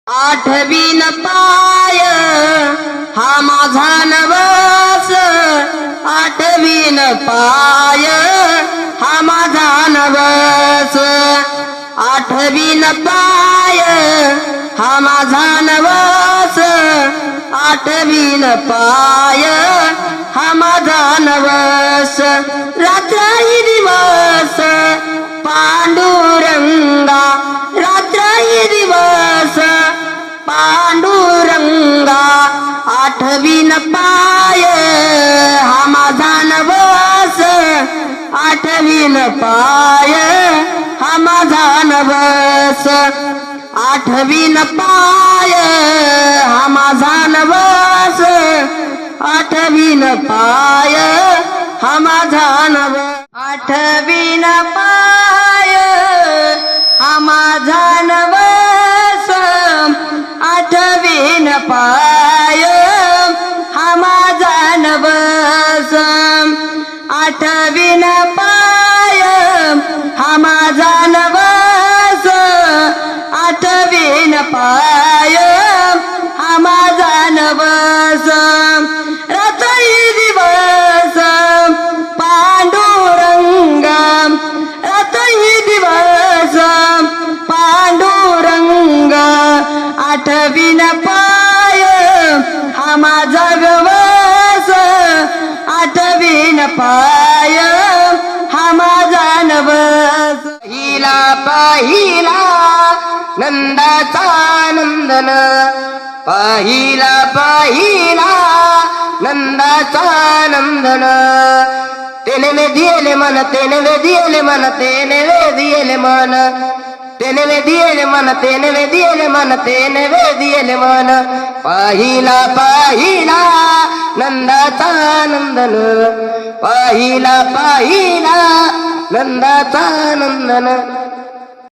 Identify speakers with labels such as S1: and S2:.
S1: आठवीन पाय हा माझा नवस, आठवीन पाय हा माझा नवस, आठवीन पाय हा माझा नवस, आठवीन पाय हा माझा नवस, रात्रही दिवस पांडुरंगा, रात्रही दिवस पांडुरंगा, आठवीन पाय हा माझा नवस, आठवीन पाय हा माझा नवस, आठवीन पाय हा माझा नवस, आठवीन पाय हा माझा नवस, आठवीन पाय हा माझा नवस, आठवीन पाय हा माझा नवस, आठवीन पाय हा माझा नवस, आठवीन पाय हा माझा नवस, रात्रही दिवस पांडुरंगा, रात्रही दिवस पांडुरंगा, आठवीन पाय हा माझा गवस, आठवीन पाय हा माझा नवस, पहिला पहिला नंदाचा नंदन, पहिला पहिला नंदाचा नंदन, तेने वे दिएले मन, तेने वे दिएले मन, तेने वे दिएले मन, तेने वे दिएले मन, तेने वे दिएले मन, तेने वे दिएले मन, पहिला पहिला नंदाचा नंदन, पहिला पहिला नंदाचा नंदन.